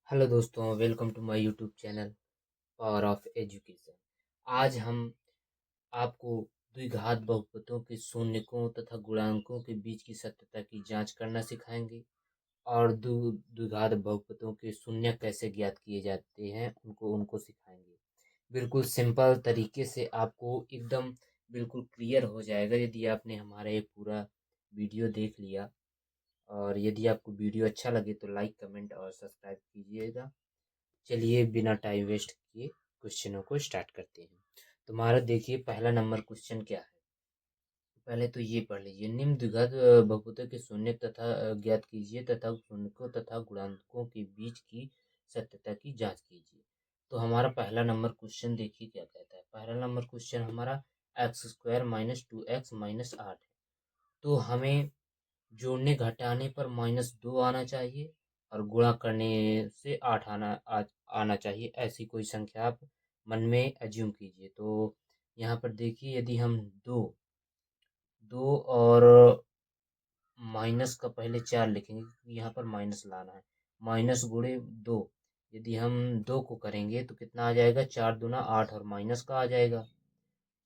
Hello दोस्तों, welcome to my YouTube channel power of education. आज हम आपको द्विघात बहुपदों के शून्यकों तथा गुणांकों के बीच की सत्यता की जांच करना सिखाएंगे और द्विघात बहुपदों के शून्य कैसे ज्ञात किए जाते हैं उनको उनको सिखाएंगे। बिल्कुल सिंपल तरीके से आपको एकदम बिल्कुल क्लियर हो जाएगा यदि आपने हमारा ये पूरा वीडियो देख लिया। और यदि आपको वीडियो अच्छा लगे तो लाइक, कमेंट और सब्सक्राइब कीजिएगा। चलिए बिना टाइम वेस्ट किए क्वेश्चनों को स्टार्ट करते हैं। तुम्हारा देखिए पहला नंबर क्वेश्चन क्या है। पहले तो ये पढ़ लीजिए, निम्न द्विघात बहुपदों के शून्य तथा ज्ञात कीजिए तथा शून्यकों तथा गुणांकों के बीच की सत्यता की जांच कीजिए। तो हमारा पहला नंबर क्वेश्चन देखिए क्या कहता है। पहला नंबर क्वेश्चन हमारा x square minus 2x minus 8 है। तो हमें जोड़ने घटाने पर -2 आना चाहिए और गुणा करने से 8 आना चाहिए। ऐसी कोई संख्या आप मन में एज्यूम कीजिए। तो यहाँ पर देखिए, यदि हम दो दो और माइनस का पहले 4 लिखेंगे क्योंकि यहाँ पर माइनस लाना है। माइनस गुणे 2, यदि हम 2 को करेंगे तो कितना आ जाएगा, 4 दूना 8 और माइनस का आ जाएगा।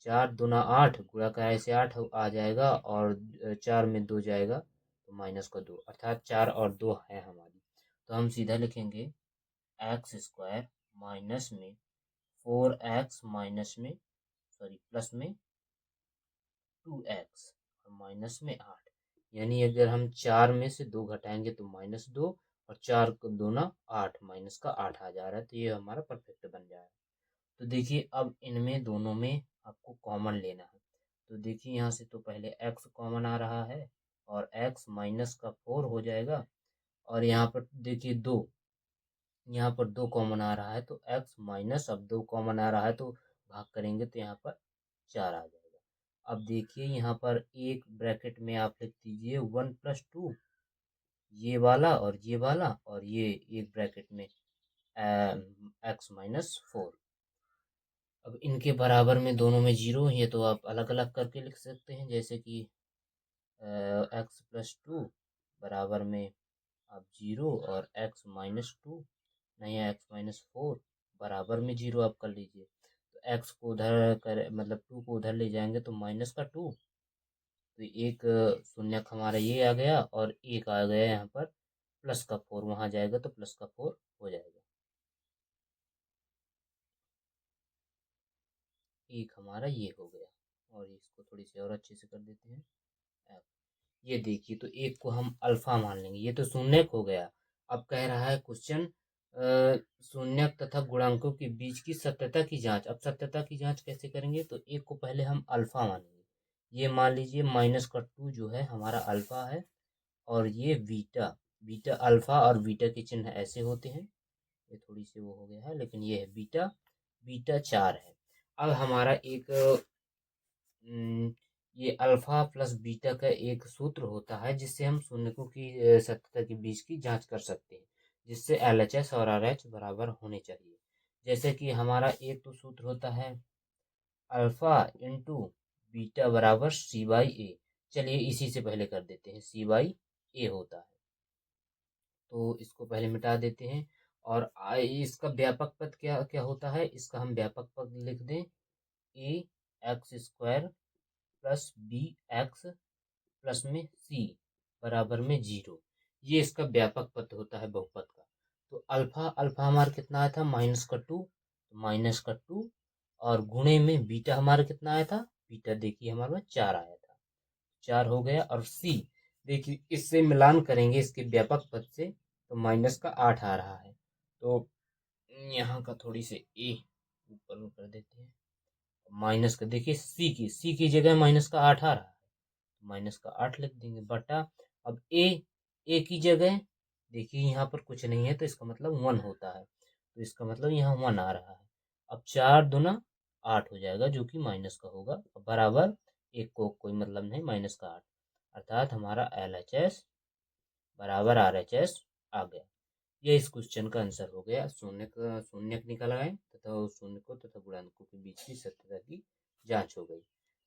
4 दूना 8 गुणा का ऐसे 8 आ जाएगा और 4 में 2 जाएगा तो माइनस का 2, अर्थात 4 और 2 है हमारी। तो हम सीधा लिखेंगे एक्स स्क्वायर माइनस में 4x माइनस में प्लस में 2x और माइनस में 8। यानी अगर हम 4 में से 2 घटाएंगे तो -2 और 4 को दूना 8, माइनस का 8 आ जा रहा है। तो ये हमारा परफेक्ट बन जाएगा। तो देखिए अब इनमें दोनों में आपको कॉमन लेना है। तो देखिए यहाँ से तो पहले x कॉमन आ रहा है और x माइनस का 4 हो जाएगा। और यहाँ पर देखिए 2, यहाँ पर 2 कॉमन आ रहा है तो x माइनस, अब 2 कॉमन आ रहा है तो भाग करेंगे तो यहाँ पर 4 आ जाएगा। अब देखिए यहाँ पर एक ब्रैकेट में आप लिख दीजिए 1 प्लस 2, ये वाला और ये एक ब्रैकेट में x माइनस 4। अब इनके बराबर में दोनों में जीरो है तो आप अलग अलग करके लिख सकते हैं, जैसे कि एक्स प्लस 2 बराबर में आप जीरो और एक्स माइनस 2 नहीं, एक्स माइनस 4 बराबर में जीरो आप कर लीजिए। तो एक्स को उधर कर मतलब 2 को उधर ले जाएंगे तो माइनस का 2। तो एक शून्यक हमारा ये आ गया और एक आ गया यहाँ पर प्लस का 4, वहाँ जाएगा तो प्लस का 4 हो जाएगा। एक हमारा ये हो गया और इसको थोड़ी सी और अच्छे से कर देते हैं F। ये देखिए तो एक को हम अल्फा मान लेंगे, ये तो शून्यक हो गया। अब कह रहा है क्वेश्चन शून्यक तथा गुणांकों के बीच की सत्यता की जांच। अब सत्यता की जांच कैसे करेंगे, तो एक को पहले हम अल्फा मानेंगे। ये मान लीजिए माइनस का 2 जो है हमारा अल्फा है और ये बीटा। बीटा अल्फा और बीटा के चिन्ह ऐसे होते हैं, ये थोड़ी सी वो हो गया है लेकिन ये है बीटा। बीटा 4 है। अब हमारा एक ये अल्फा प्लस बीटा का एक सूत्र होता है जिससे हम शून्यकों की सत्यता के बीच की जांच कर सकते हैं, जिससे LHS और RH बराबर होने चाहिए। जैसे कि हमारा एक तो सूत्र होता है अल्फा इंटू बीटा बराबर C/A। चलिए इसी से पहले कर देते हैं, C/A होता है। तो इसको पहले मिटा देते हैं और इसका व्यापक पद क्या क्या होता है, इसका हम व्यापक पद लिख दें A X square plus B X plus में सी बराबर में 0। ये इसका व्यापक पद होता है बहुपद का। तो अल्फा अल्फा हमारा कितना आया था, माइनस का 2, तो माइनस का 2 और गुणे में बीटा हमारा कितना आया था, बीटा देखिए हमारे में 4 आया था, 4 हो गया। और सी देखिए इससे मिलान करेंगे इसके व्यापक पद से तो माइनस का 8 आ रहा है। तो यहाँ का थोड़ी से ए ऊपर कर देते हैं। माइनस का देखिए सी की जगह माइनस का 8 आ रहा है, माइनस का 8 लिख देंगे बटा। अब ए की जगह देखिए यहाँ पर कुछ नहीं है तो इसका मतलब 1 होता है, तो इसका मतलब यहाँ 1 आ रहा है। अब 4 दूना 8 हो जाएगा जो कि माइनस का होगा, बराबर एक को कोई मतलब नहीं, माइनस का 8, अर्थात हमारा LHS बराबर RHS आ गया। ये इस क्वेश्चन का आंसर हो गया। शून्यक निकल आए तथा शून्यकों तथा गुणांकों के बीच की सत्यता की जांच हो गई।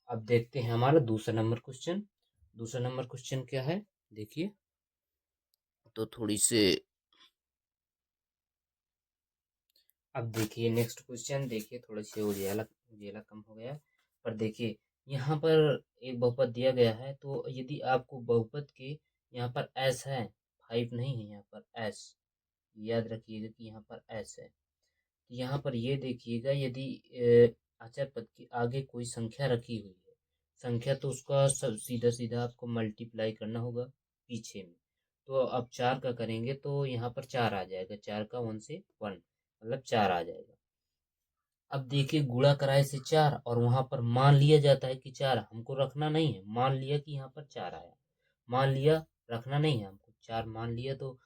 अब देखते हैं हमारा दूसरा नंबर क्वेश्चन। दूसरा नंबर क्वेश्चन क्या है देखिए, तो थोड़ी से अब देखिए नेक्स्ट क्वेश्चन, देखिए थोड़ा सी उजियाला उजियाला कम हो गया है। पर देखिए यहाँ पर एक बहुपद दिया गया है, तो यदि आपको बहुपद के यहाँ पर एस है, 5 नहीं है, यहाँ पर एस, याद रखिएगा कि यहाँ पर एस है। तो यहाँ पर ये देखिएगा, यदि अचर पद के आगे कोई संख्या रखी हुई है, संख्या तो उसका सब सीधा सीधा आपको मल्टीप्लाई करना होगा पीछे में। तो अब 4 का करेंगे तो यहाँ पर 4 आ जाएगा, 4 का 1 से 1 मतलब 4 आ जाएगा। अब देखिए गुणा कराए से 4, और वहां पर मान लिया जाता है कि 4, हमको रखना नहीं है, मान लिया कि यहाँ पर 4 आया, मान लिया, रखना नहीं है हमको, 4 मान लिया। तो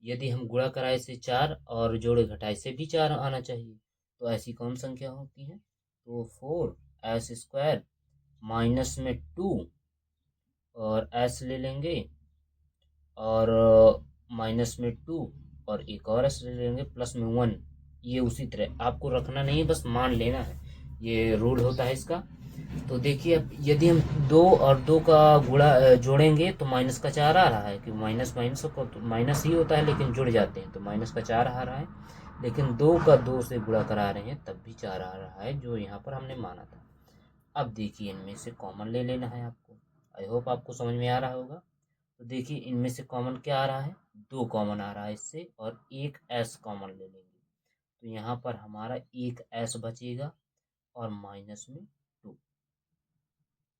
यदि हम गुणा कराए से 4 और जोड़े घटाए से भी 4 आना चाहिए, तो ऐसी कौन संख्या होती है? तो 4s² माइनस में 2, और s ले लेंगे, और माइनस में 2, और एक और s ले लेंगे, प्लस में 1। ये उसी तरह आपको रखना नहीं है, बस मान लेना है, ये रूल होता है इसका। तो देखिए अब यदि हम 2 और 2 का गुणा जोड़ेंगे तो माइनस का 4 आ रहा है, कि माइनस माइनस को तो माइनस ही होता है, लेकिन जुड़ जाते हैं तो माइनस का 4 आ रहा है। लेकिन 2 का 2 से गुणा करा रहे हैं तब भी 4 आ रहा है, जो यहाँ पर हमने माना था। अब देखिए इनमें से कॉमन ले लेना है आपको। आई होप आपको समझ में आ रहा होगा। तो देखिए इनमें से कॉमन क्या आ रहा है? 2 कॉमन आ रहा है इससे, और एक एस कॉमन ले लेंगे, तो यहाँ पर हमारा एक एस बचेगा, और माइनस में 2।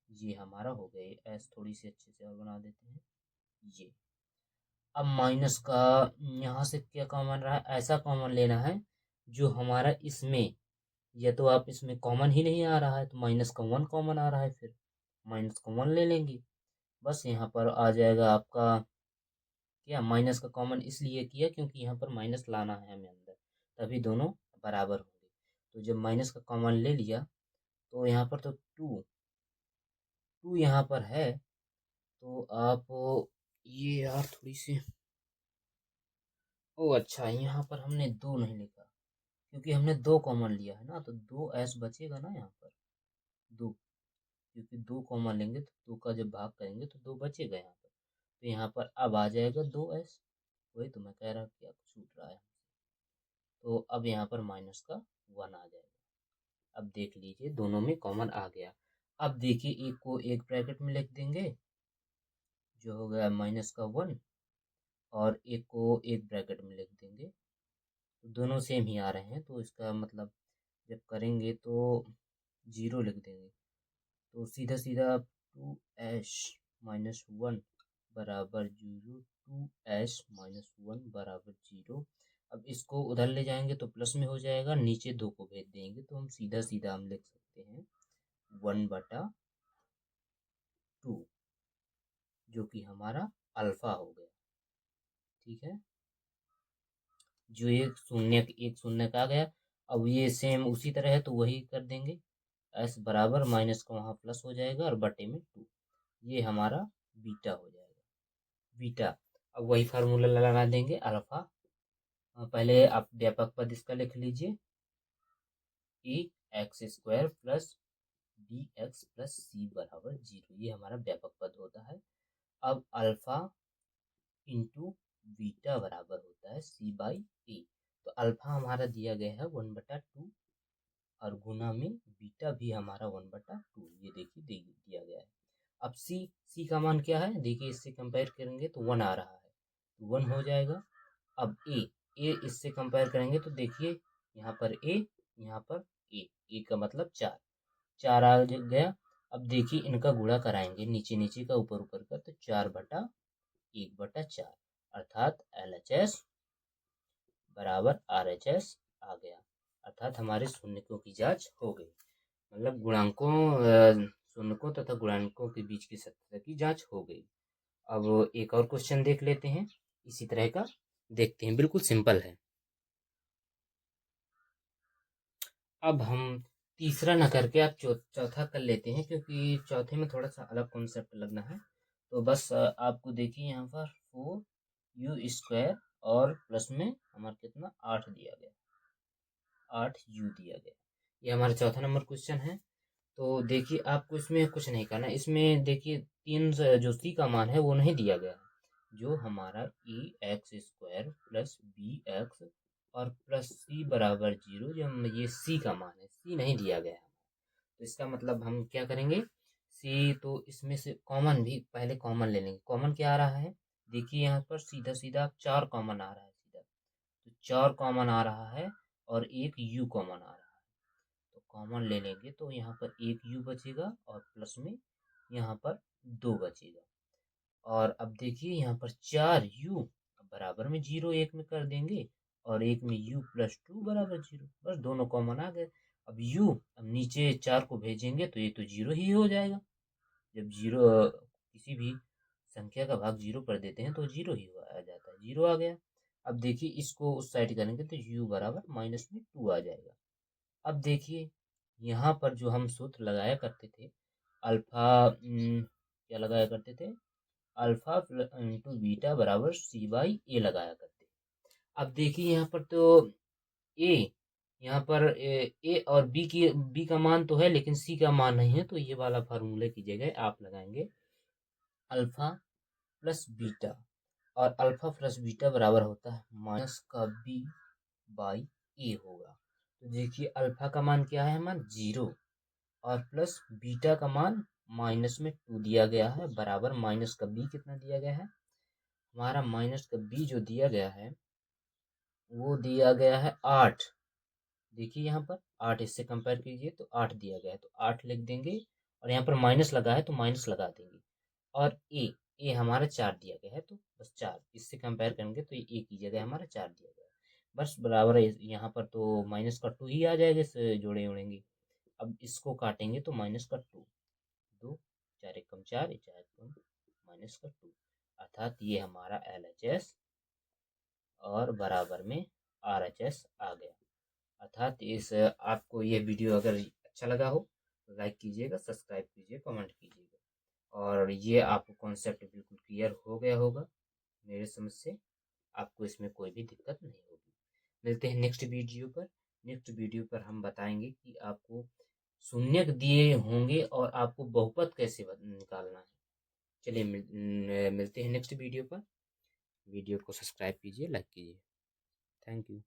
ये हमारा हो गया। एस थोड़ी सी अच्छे से और बना देते हैं ये। अब माइनस का यहाँ से क्या कॉमन रहा है? ऐसा कॉमन लेना है जो हमारा इसमें, या तो आप इसमें कॉमन ही नहीं आ रहा है, तो माइनस का 1 कॉमन आ रहा है, फिर माइनस का 1 ले लेंगे। बस यहाँ पर आ जाएगा आपका क्या, माइनस का कॉमन इसलिए किया क्योंकि यहाँ पर माइनस लाना है हमें अंदर, तभी दोनों बराबर होंगे। तो जब माइनस का कॉमन ले लिया तो यहाँ पर तो 2 यहाँ पर है, तो आप ये यार थोड़ी सी, ओ अच्छा यहाँ पर हमने 2 नहीं लिखा, क्योंकि हमने 2 कॉमन लिया है ना, तो 2s बचेगा ना यहाँ पर, 2, क्योंकि 2 कॉमन लेंगे तो 2 का जब भाग करेंगे तो 2 बचेगा यहाँ पर। तो यहाँ पर अब आ जाएगा 2s, वही तो मैं कह रहा कि आप छूट रहा है। तो अब यहाँ पर माइनस का 1 आ जाएगा। अब देख लीजिए दोनों में कॉमन आ गया। अब देखिए एक को एक ब्रैकेट में लिख देंगे, जो हो गया माइनस का 1, और एक को एक ब्रैकेट में लिख देंगे, तो दोनों सेम ही आ रहे हैं, तो इसका मतलब जब करेंगे तो 0 लिख देंगे, तो सीधा सीधा 2s-1 बराबर 0, 2s-1 बराबर 0। अब इसको उधर ले जाएंगे तो प्लस में हो जाएगा, नीचे 2 को भेज देंगे तो हम सीधा सीधा हम लिख सकते हैं 1/2, जो कि हमारा अल्फा हो गया। ठीक है, जो एक शून्य का आ गया। अब ये सेम उसी तरह है, तो वही कर देंगे, एस बराबर माइनस का वहाँ प्लस हो जाएगा, और बटे में 2, ये हमारा बीटा हो जाएगा, बीटा। अब वही फार्मूला लगा देंगे अल्फा। पहले आप व्यापक पद इसका लिख लीजिए, A X square plus B X plus C बराबर 0, ये हमारा व्यापक पद होता है। अब अल्फा इंटू बीटा बराबर होता है सी बाई ए। तो अल्फा हमारा दिया गया है 1/2, और गुना में बीटा भी हमारा 1/2, ये देखिए दिया गया है। अब सी का मान क्या है? देखिए इससे कंपेयर करेंगे तो 1 आ रहा है, तो 1 हो जाएगा। अब ए इससे कंपेयर करेंगे तो देखिए यहाँ पर ए, यहाँ पर ए का मतलब 4, 4 आ गया। अब देखिए इनका गुणा कराएंगे, नीचे नीचे का ऊपर ऊपर का, तो 4/1/4, अर्थात LHS बराबर RHS आ गया, अर्थात हमारे शून्यकों की जांच हो गई, मतलब शून्यकों तथा गुणांकों के बीच की सत्यता की जांच हो गई। अब एक और क्वेश्चन देख लेते हैं, इसी तरह का देखते हैं, बिल्कुल सिंपल है। अब हम तीसरा न करके आप चौथा कर लेते हैं, क्योंकि चौथे में थोड़ा सा अलग कॉन्सेप्ट लगना है। तो बस आपको देखिए यहाँ पर 4u² और प्लस में हमारा कितना 8 दिया गया, 8u दिया गया। ये हमारा चौथा नंबर क्वेश्चन है। तो देखिए आपको इसमें कुछ नहीं करना, इसमें देखिए 3 जो सी का मान है वो नहीं दिया गया है, जो हमारा A X square plus B X और प्लस सी बराबर 0। जब ये सी का मान है, सी नहीं दिया गया है, तो इसका मतलब हम क्या करेंगे, सी तो इसमें से कॉमन भी पहले कॉमन ले लेंगे। कॉमन क्या आ रहा है, देखिए यहाँ पर सीधा सीधा 4 कॉमन आ रहा है सीधा, तो 4 कॉमन आ रहा है और एक यू कॉमन आ रहा है। तो कॉमन ले लेंगे तो यहाँ पर एक यू बचेगा और प्लस में यहाँ पर 2 बचेगा। और अब देखिए यहाँ पर 4 यू बराबर में 0 एक में कर देंगे और एक में u प्लस 2 बराबर 0, बस दोनों कॉमन आ गए। अब u, अब नीचे 4 को भेजेंगे तो ये तो 0 ही हो जाएगा। जब 0 किसी भी संख्या का भाग 0 कर देते हैं तो 0 ही आ जाता है, 0 आ गया। अब देखिए इसको उस साइड करेंगे तो u बराबर माइनस में 2 आ जाएगा। अब देखिए यहाँ पर जो हम सूत्र लगाया करते थे, अल्फा क्या लगाया करते थे, अल्फा इंटू बीटा बराबर सी बाई ए लगाया करते। अब देखिए यहाँ पर तो ए, यहाँ पर ए और बी का मान तो है लेकिन सी का मान नहीं है, तो ये वाला फार्मूले की जगह आप लगाएंगे अल्फा प्लस बीटा, और अल्फा प्लस बीटा बराबर होता है माइनस का बी बाई ए होगा। तो देखिए अल्फा का मान क्या है, मान 0 और प्लस बीटा का मान माइनस में 2 दिया गया है, बराबर माइनस का बी कितना दिया गया है, हमारा माइनस का बी जो दिया गया है वो दिया गया है 8। देखिए यहाँ पर 8, इससे कंपेयर कीजिए तो 8 दिया गया है, तो 8 लिख देंगे और यहाँ पर माइनस लगा है तो माइनस लगा देंगे। और ए हमारा 4 दिया गया है तो बस 4, इससे कंपेयर करेंगे तो ये ए की जगह हमारा 4 दिया गया है, बस बराबर है। यहाँ पर तो माइनस का 2 ही आ जाएगा, इससे जोड़े उड़ेंगे। अब इसको काटेंगे तो माइनस का 2, 2 4 एक कम 4, 4 कम माइनस का 2, अर्थात ये हमारा LHS और बराबर में RHS आ गया। अर्थात इस आपको ये वीडियो अगर अच्छा लगा हो तो लाइक कीजिएगा, सब्सक्राइब कीजिए, कमेंट कीजिएगा, और ये आपको कॉन्सेप्ट बिल्कुल क्लियर हो गया होगा मेरे समझ से, आपको इसमें कोई भी दिक्कत नहीं होगी। मिलते हैं नेक्स्ट वीडियो पर। नेक्स्ट वीडियो पर हम बताएंगे कि आपको शून्यक दिए होंगे और आपको बहुपद कैसे निकालना है। चलिए मिलते हैं नेक्स्ट वीडियो पर। वीडियो को सब्सक्राइब कीजिए, लाइक कीजिए। Thank you.